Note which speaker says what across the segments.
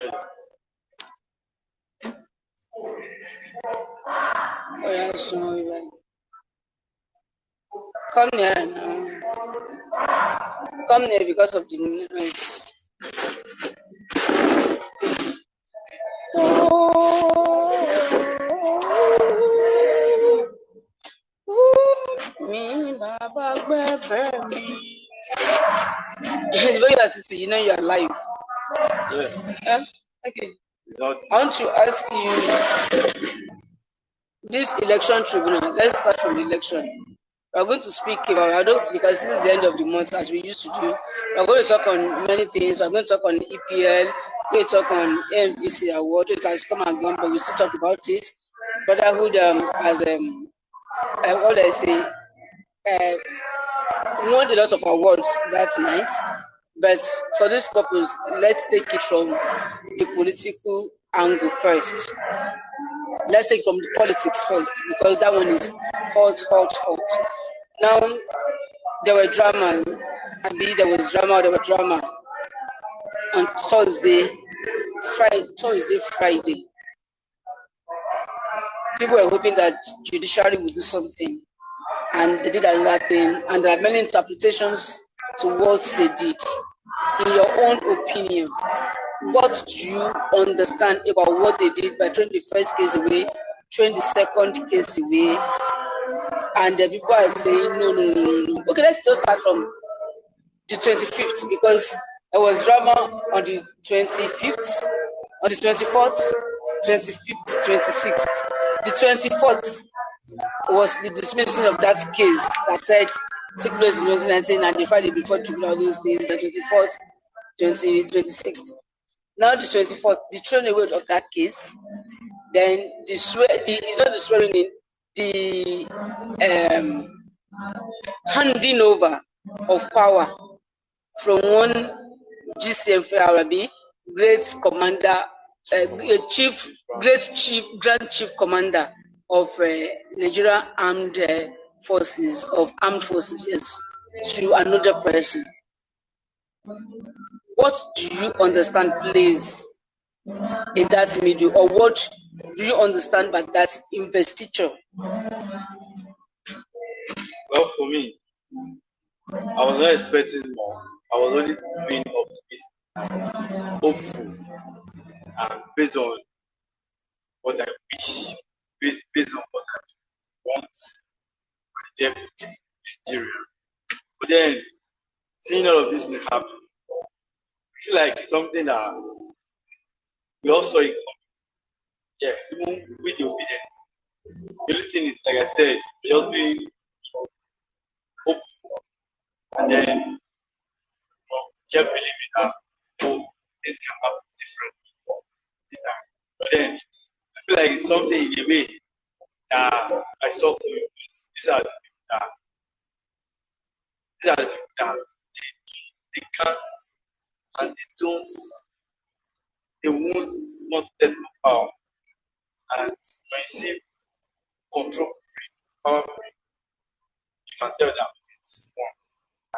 Speaker 1: Oh, yeah, so come here now. Come here because of the noise. Me, Baba, me. The way you are sitting, you know you are live.
Speaker 2: Yeah.
Speaker 1: Okay. I want to ask you this election tribunal. Let's start from the election. We are going to speak about, I don't, because this is the end of the month, as we used to do. We are going to talk on many things. We are going to talk on EPL, we're going to talk on MVC award. It has come and gone, but we still talk about it. Brotherhood has, what do I say, won a lot of awards that night. But for this purpose, let's take it from the political angle first. Let's take from the politics first, because that one is hot. Now, there were dramas. There was drama on Thursday, Friday. People were hoping that Judiciary would do something, and they did another thing, and there are many interpretations to what they did. In your own opinion, what do you understand about what they did by throwing the first case away, throwing the second case away, and the people are saying no. Okay, let's just start from the 25th, because there was drama on the 25th, on the 24th, 25th, 26th. The 24th was the dismissal of that case that said took place in 2019, and the Friday before tribunal those days, the 24th, 26th. Now the 24th, the throwing away of that case, then it's not the swearing in, the handing over of power from one GCF Arabi, great commander, Grand Chief Commander of Nigerian Armed Forces, yes, to another person. What do you understand, please, in that middle, or what do you understand by that investiture?
Speaker 2: Well, for me, I was not expecting more. I was only being optimistic, hopeful, and based on what I wish, based on what I want for the Nigeria. But then, seeing all of this happen, I feel like it's something that we all saw it coming. Yeah, even with the obedience. The only thing is, like I said, just being hopeful, and then kept believing that things can happen differently this time. But then I feel like it's something in a way that I saw coming. These are the people that they can't, and they won't not let go power. And when you see control free, power free, you can tell that it's one,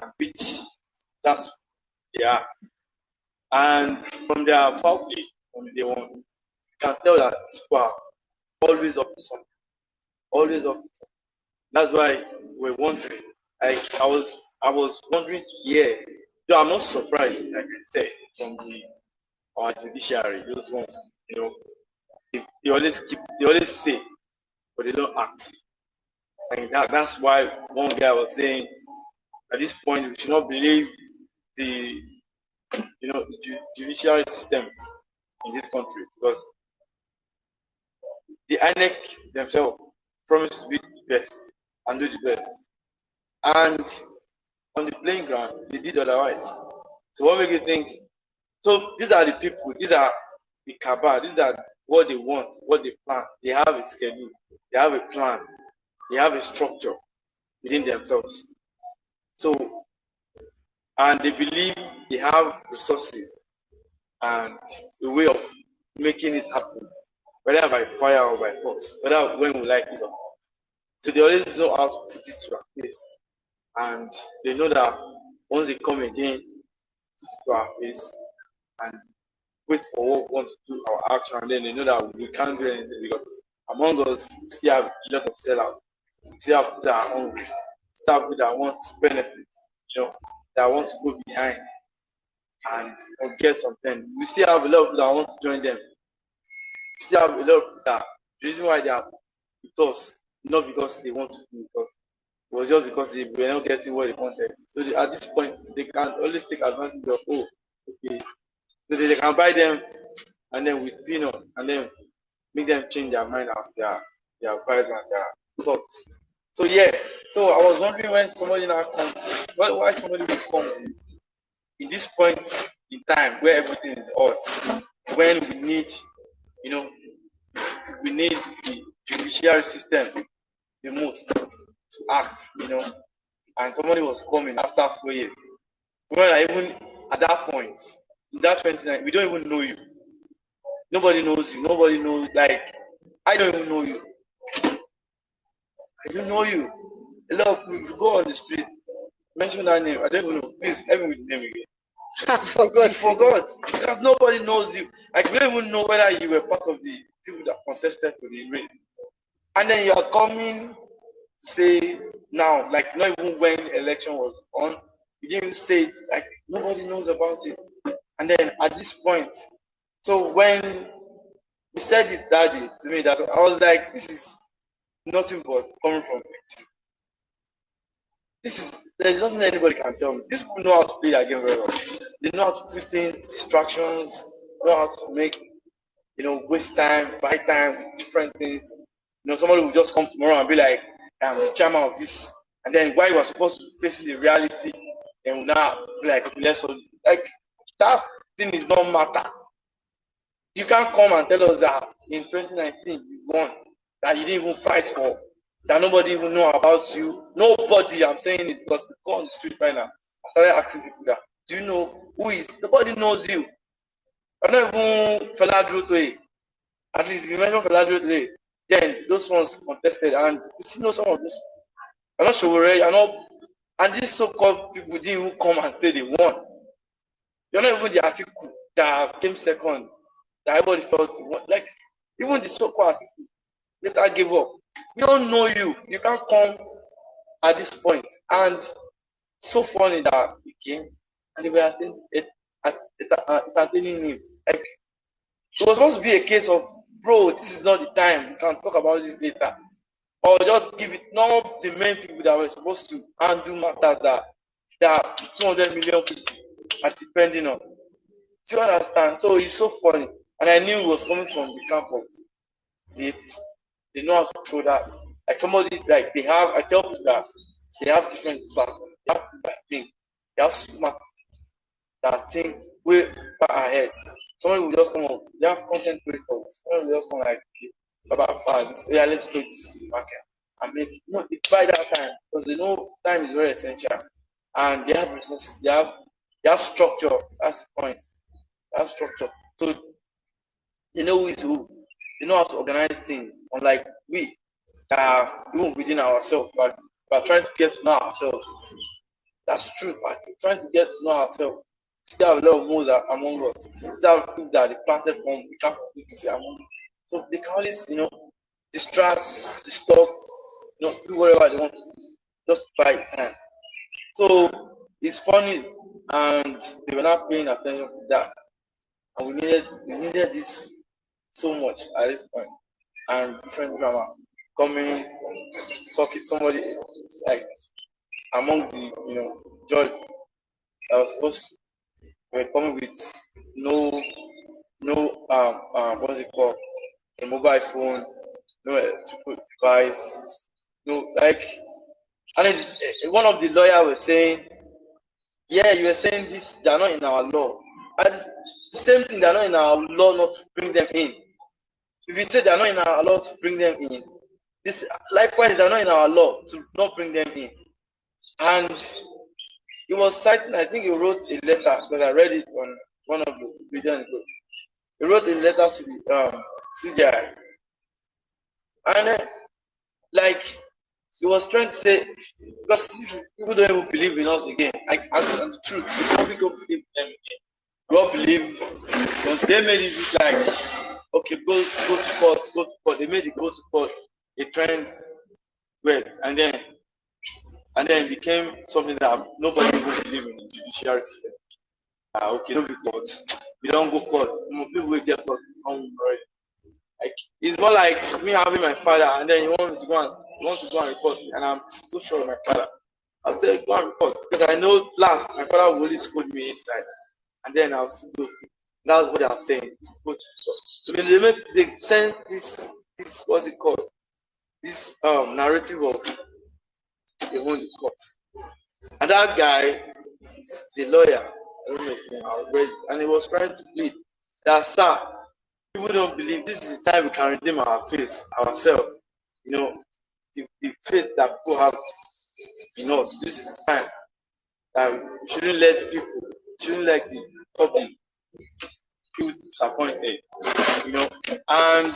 Speaker 2: and which that's they are. And from their foul play, from day one, you can tell that wow, always up to something. Always up to something. That's why we're wondering. Like I was wondering to hear. Though I'm not surprised, like I said, from our judiciary, those ones, they always say, but they don't act. And that's why one guy was saying, at this point, we should not believe the judiciary system in this country, because the INEC themselves promised to be the best and do the best, and on the playing ground they did otherwise. So what makes you think? So these are the people, these are the cabal, these are what they want, what they plan. They have a schedule, they have a plan, they have a structure within themselves. So, and they believe they have resources and a way of making it happen, whether by fire or by force, whether when we like it or not. So they always know how to put it to our face, and they know that once they come again, put it to our face, and wait for what we want to do, our action, and then they know that we can't do anything because among us, we still have a lot of sellout. We still have people that are hungry. We still have people that want benefits, that want to go behind and get something. We still have a lot of people that want to join them. We still have a lot of people that the reason why they are with us, not because they want to do with us. It was just because they were not getting what they wanted. So at this point, they can always take advantage of, okay. So they can buy them and then with peanut and then make them change their mind of their vibes and their thoughts. So so I was wondering when somebody now comes, why somebody will come in this point in time where everything is hot, when we need, we need the judiciary system the most to act, and somebody was coming after 4 years. When even at that point, in that 29, we don't even know you. Nobody knows you. Nobody knows, like, I don't even know you. I don't know you. A lot of people, you go on the street, mention that name, I don't even know. Please, help me with the name again.
Speaker 1: I forgot.
Speaker 2: You forgot. Because nobody knows you. Like, you don't even know whether you were part of the people that contested for the race. And then you are coming, say, now, like, not even when election was on, you didn't even say it, like, nobody knows about it. And then at this point, so when you said it that day to me, that I was like, this is nothing but coming from it. There's nothing anybody can tell me. These people know how to play their game very well. They know how to put in distractions, know how to make, waste time, buy time, different things. Somebody will just come tomorrow and be like, I'm the chairman of this. And then while you were supposed to face the reality, then will now be like, like that thing is not matter. You can't come and tell us that in 2019 you won, that you didn't even fight for, that nobody even know about you. Nobody, I'm saying it because we go on the street right now. I started asking people that, do you know who is? Nobody knows you. I'm not even Fela Drotoe. At least if you mention Fela Drotoe, then those ones contested, and you still know some of this. I'm not sure, and these so-called people didn't even come and say they won. You're not even the article that came second, that everybody felt you won. Like, even the so-called article later gave up. We don't know you. You can't come at this point. And it's so funny that he came and they were entertaining him. Like, it was supposed to be a case of, bro, this is not the time. We can talk about this later. Or just give it, not the main people that were supposed to handle matters that 200 million people are depending on. Do you understand? So it's so funny. And I knew it was coming from the camp of the apes. They know how to throw that. Like somebody, like I tell people that they have different platforms. They have people that think. They have smart that think way far ahead. Somebody will just come up. They have content creators. Somebody will just come like, okay, about fans. Yeah, let's throw this to the market and make it. No, it's by that time because they know time is very essential. And they have resources. They have structure. That's the point. They have structure. So they know who is who. They know how to organize things. Unlike we, even within ourselves, but we are trying to get to know ourselves. That's true. But we're trying to get to know ourselves. We still have a lot of moles among us. We still have people that they planted from. We can't completely see among us. So they can always, distract, disturb, do whatever they want to just buy time. So it's funny, and they were not paying attention to that. And we needed this so much at this point. And different drama coming, talking somebody like among the judge that was supposed to were coming with no what's it called? A mobile phone, no electrical device, no like. And then one of the lawyers was saying, yeah, you were saying this, they are not in our law. And the same thing, they are not in our law not to bring them in. If you say they are not in our law to bring them in, this likewise they are not in our law to not bring them in. And he was citing, I think he wrote a letter because I read it on one of the videos. He wrote a letter to the CJI, and he was trying to say, because people don't even believe in us again. And the truth, people don't believe in them again. God believe because they made it look like okay, go to court, go to court. They made it go to court a trend word, and then it became something that nobody would believe in the judiciary system. Okay, don't be court. We don't go court. People will get court. Like it's more like me having my father, and then you want to go and report me, and I'm so sure of my father. I'll tell you go and report because I know last my father will only scold me inside, and then I'll still go to. That's what I'm saying. Go to court. So they send this what's it called? This narrative of they won the court. And that guy is a lawyer. I don't know his name, I read it. And he was trying to plead that sir, people don't believe this is the time we can redeem our face, ourselves. You know, the faith that people have in us. This is the time that we shouldn't let the public feel disappointed. You know, and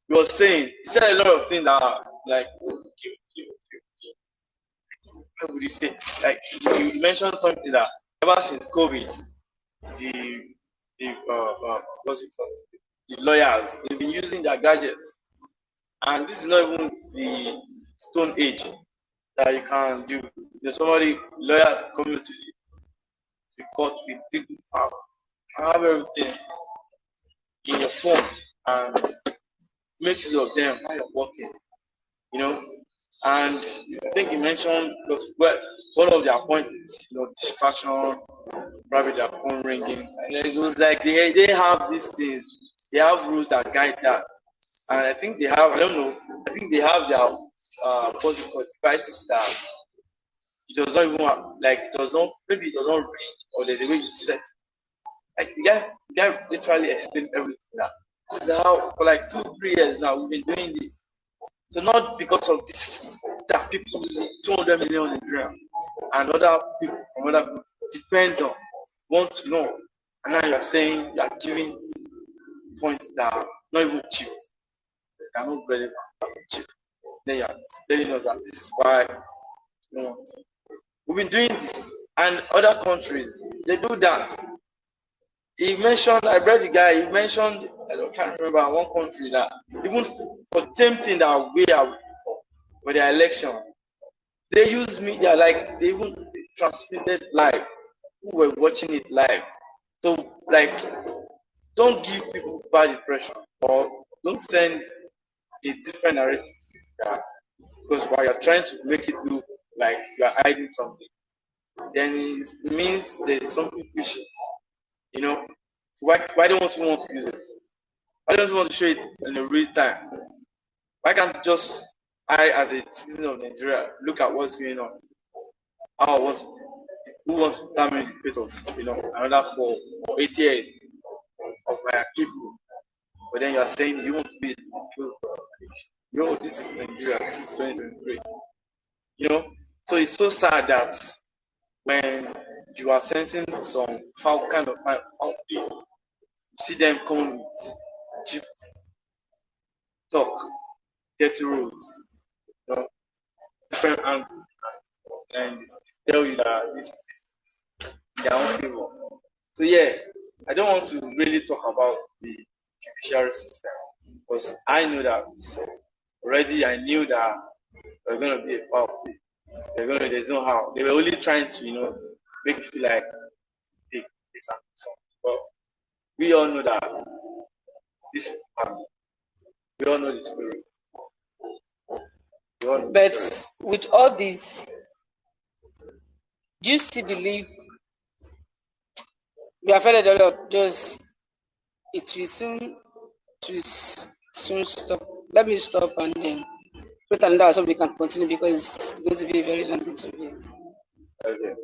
Speaker 2: he was saying, he said a lot of things that are like how would you say? Like you mentioned something that ever since COVID, the what's it called? The lawyers they've been using their gadgets, and this is not even the stone age that you can do. There's somebody lawyer coming to the court with big file, you have everything in your phone and make use of them while you're working. You know, and I think you mentioned because one of their points is distraction, probably their phone ringing, and it was like they have these things, they have rules that guide that, and I think they have I think they have their what's it called devices that it does not even like it does not maybe it does not ring or there's a way you set like the guy literally explained everything that this is how for like 2-3 years now we've been doing this. So not because of this that people 200 million in Nigeria and other people from other people depend on, want to know, and now you are saying you are giving points that are not even cheap, they are not relevant, cheap. Then you are telling us that this is why you know we've been doing this, and other countries they do that. He mentioned, I read the guy, he mentioned, I can't remember one country that even for the same thing that we are for their election, they use media like they even transmitted live. Who were watching it live. So like don't give people bad impression or don't send a different narrative because while you're trying to make it look like you're hiding something, then it means there's something fishy. You know, so why don't you want to use it? Why don't you want to show it in a real time? Why can't just I, as a citizen of Nigeria, look at what's going on? How I want to, who wants to determine the fate of another 4 or 8 years of my people? But then you are saying you want to be this is Nigeria, this is 2023. So it's so sad that when you are sensing some foul kind of foul play, you see them come with cheap talk, dirty rules, different angles, and tell you that this is their own favor. So yeah, I don't want to really talk about the judiciary system because I know that already. I knew that there was going to be a foul play. There's no how. They were only trying to make you feel like they can do something. But we all know that this will happen. We all know the story.
Speaker 1: But with all this, do you still believe we have heard a lot of just it will soon stop. Let me stop and then wait another so we can continue because it's going to be a very long interview.
Speaker 2: Okay.